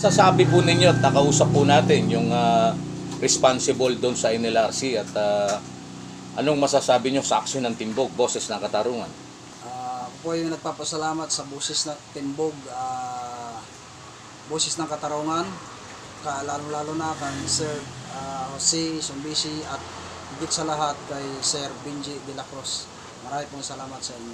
Sasabi po ninyo at nakausap po natin yung responsible doon sa NLRC at anong masasabi nyo sa aksyon ng Timbog, Boses ng Katarungan? Ako po yung nagpapasalamat sa Boses ng Timbog, Boses ng Katarungan, lalo-lalo na kay Sir Jose Sumbisi at higit sa lahat kay Sir Benji de la Cruz. Maraming pong salamat sa inyo.